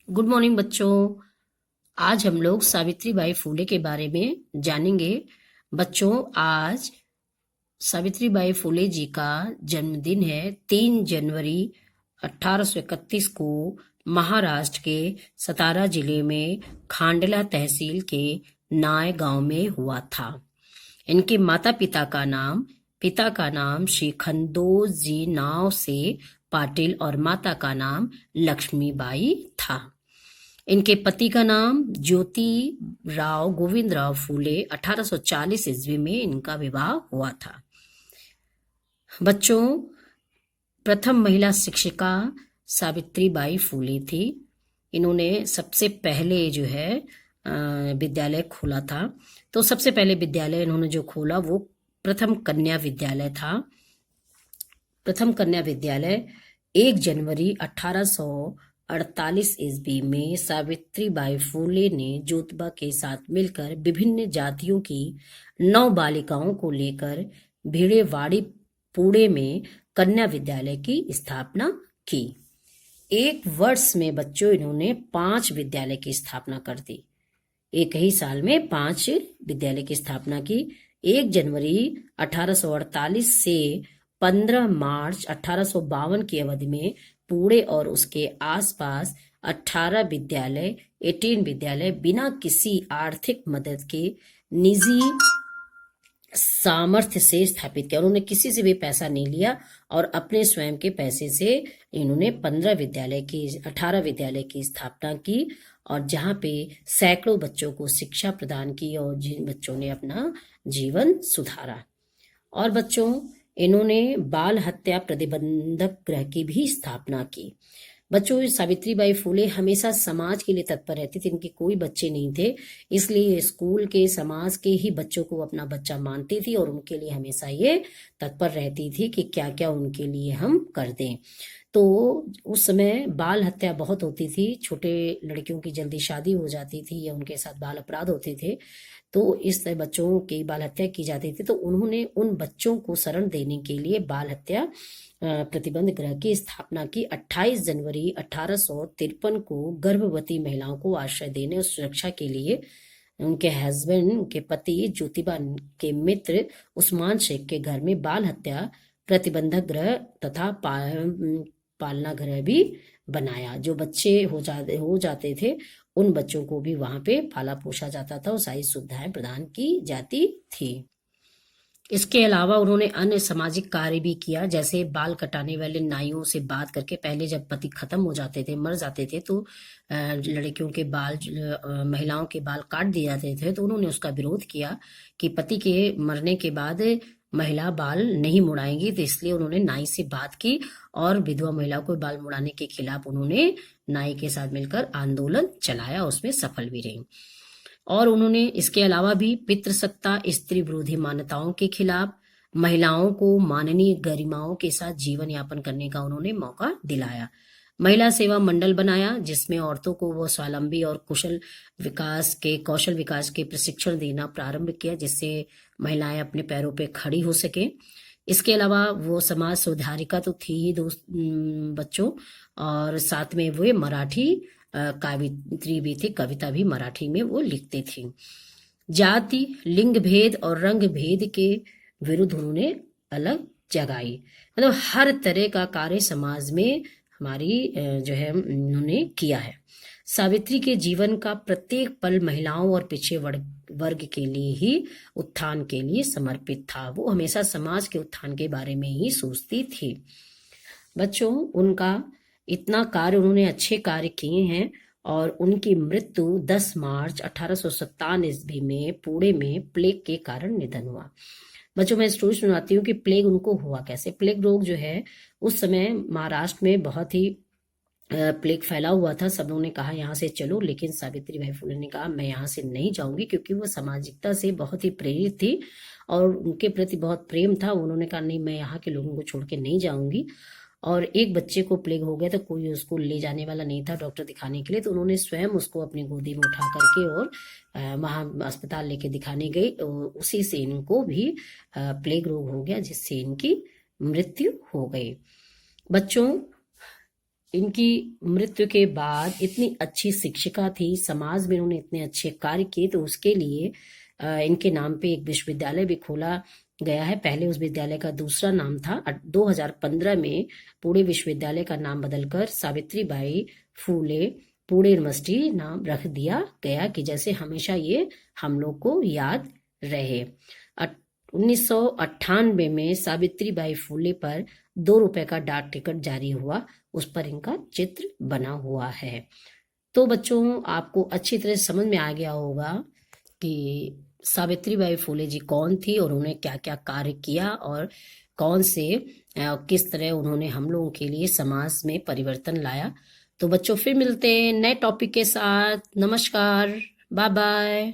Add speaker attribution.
Speaker 1: Good morning बच्चों। आज हम लोग सावित्री बाई फुले के बारे में जानेंगे। बच्चों, आज सावित्री बाई फुले जी का जन्मदिन है। 3 जनवरी 1831 को महाराष्ट्र के सतारा जिले में खांडला तहसील के नाय गांव में हुआ था। इनके पिता का नाम श्री खंडोजी नाव से पाटिल और माता का नाम लक्ष्मीबाई था। इनके पति का नाम ज्योति राव गोविंद राव फूले 1840 ईस्वी में इनका विवाह हुआ था। बच्चों, प्रथम महिला शिक्षिका सावित्री बाई फूले थी। इन्होंने सबसे पहले जो है विद्यालय खोला था। तो सबसे पहले विद्यालय इन्होंने जो खोला वो प्रथम कन्या विद्यालय था। प्रथम कन्या विद्यालय 1 जनवरी 1848 ईस्वी में सावित्री बाई फूले ने ज्योतिबा के साथ मिलकर विभिन्न जातियों की 9 बालिकाओं को लेकर भिड़ेवाड़ी पुणे में कन्या विद्यालय की स्थापना की। 1 वर्ष में बच्चों इन्होंने 5 विद्यालय की स्थापना कर दी। एक ही साल में 5 विद्यालय की स्थापना की। 1 जनवरी 1848 से 15 मार्च 1852 की अवधि में पुणे और उसके आसपास 18 विद्यालय बिना किसी आर्थिक मदद के निजी सामर्थ्य से स्थापित किया। उन्होंने किसी से भी पैसा नहीं लिया और अपने स्वयं के पैसे से इन्होंने 18 विद्यालय की स्थापना की और जहाँ पे सैकड़ों बच्चों को शिक्षा प्रदान की और जिन बच्चों ने अपना जीवन सुधारा। और बच्चों, इन्होंने बाल हत्या प्रतिबंधक गृह की भी स्थापना की। बच्चों, सावित्री बाई फूले हमेशा समाज के लिए तत्पर रहती थी। इनके कोई बच्चे नहीं थे, इसलिए स्कूल के समाज के ही बच्चों को अपना बच्चा मानती थी और उनके लिए हमेशा ये तत्पर रहती थी कि क्या क्या उनके लिए हम कर दें। तो उस समय बाल हत्या बहुत होती थी। छोटे लड़कियों की जल्दी शादी हो जाती थी या उनके साथ बाल अपराध होते थे, तो इस तरह बच्चों की बाल हत्या की जाती थी। तो उन्होंने उन बच्चों को शरण देने के लिए बाल हत्या प्रतिबंध गृह की स्थापना की। 28 जनवरी 1853 को गर्भवती महिलाओं को आश्रय देने और सुरक्षा के लिए उनके पति ज्योतिबा के मित्र उस्मान शेख के घर में बाल हत्या प्रतिबंधक गृह तथा पालना गृह भी बनाया। जो बच्चे हो जाते थे उन बच्चों को भी वहां पे पाला पोसा जाता था और सारी सुविधाएं प्रदान की जाती थी। इसके अलावा उन्होंने अन्य सामाजिक कार्य भी किया, जैसे बाल कटाने वाले नाइयों से बात करके पहले जब पति खत्म हो जाते थे, मर जाते थे, तो लड़कियों के बाल महिलाओं के बाल काट दिए जाते थे। तो उन्होंने उसका विरोध किया कि पति के मरने के बाद महिला बाल नहीं मुड़ाएंगी। तो इसलिए उन्होंने नाई से बात की और विधवा महिला को बाल मुड़ाने के खिलाफ उन्होंने नाई के साथ मिलकर आंदोलन चलाया, उसमें सफल भी रही। और उन्होंने इसके अलावा भी पितृसत्ता स्त्री विरोधी मान्यताओं के खिलाफ महिलाओं को माननीय गरिमाओं के साथ जीवन यापन करने का उन्होंने मौका दिलाया। महिला सेवा मंडल बनाया जिसमें औरतों को वो स्वावलंबी और कौशल विकास के प्रशिक्षण देना प्रारंभ किया, जिससे महिलाएं अपने पैरों पे खड़ी हो सके। इसके अलावा वो समाज सुधारिका तो थी ही बच्चों, और साथ में वे मराठी कावित्री भी थी, कविता भी मराठी में वो लिखते थे। जाति, लिंग भेद और रंग भेद के विरुद्ध उन्होंने अलग जगाई। मतलब हर तरह का कार्य समाज में हमारी जो है उन्होंने किया है। सावित्री के जीवन का प्रत्येक पल महिलाओं और पिछड़े वर्ग के लिए ही उत्थान के लिए समर्पित था। वो हमेशा समाज के उत्थान के बारे में ही सोचती थी। बच्चों, उनका इतना कार्य, उन्होंने अच्छे कार्य किए हैं और उनकी मृत्यु 10 मार्च 1857 ईस्वी में पुणे में प्लेग के कारण निधन हुआ। बच्चों, मैं स्टोरी सुनाती हूँ कि प्लेग उनको हुआ कैसे। प्लेग रोग जो है उस समय महाराष्ट्र में बहुत ही प्लेग फैला हुआ था। सब लोगों ने कहा यहाँ से चलो, लेकिन सावित्री बाई फुले ने कहा मैं यहाँ से नहीं जाऊंगी, क्योंकि वो सामाजिकता से बहुत ही प्रेरित थी और उनके प्रति बहुत प्रेम था। उन्होंने कहा नहीं, मैं यहाँ के लोगों को छोड़ के नहीं जाऊंगी। और एक बच्चे को प्लेग हो गया तो कोई उसको ले जाने वाला नहीं था डॉक्टर दिखाने के लिए, तो उन्होंने स्वयं उसको अपनी गोदी में उठा करके और वहाँ अस्पताल लेके दिखाने गई। उसी से इनको भी प्लेग रोग हो गया, जिससे इनकी मृत्यु हो गई। बच्चों, इनकी मृत्यु के बाद इतनी अच्छी शिक्षिका थी, समाज में इन्होंने इतने अच्छे कार्य किए, तो उसके लिए इनके नाम पे एक विश्वविद्यालय भी खोला गया है। पहले उस विद्यालय का दूसरा नाम था। 2015 में पुणे विश्वविद्यालय का नाम बदलकर सावित्रीबाई फूले पुणे यूनिवर्सिटी नाम रख दिया गया, कि जैसे हमेशा ये हम लोग को याद रहे। 1998 में सावित्रीबाई फूले पर 2 रुपए का डाक टिकट जारी हुआ, उस पर इनका चित्र बना हुआ है। तो बच्चों, आपको अच्छी तरह समझ में आ गया होगा कि सावित्रीबाई फूले जी कौन थी और उन्होंने क्या क्या कार्य किया, और कौन से किस तरह उन्होंने हम लोगों के लिए समाज में परिवर्तन लाया। तो बच्चों, फिर मिलते हैं नए टॉपिक के साथ। नमस्कार, बाय बाय।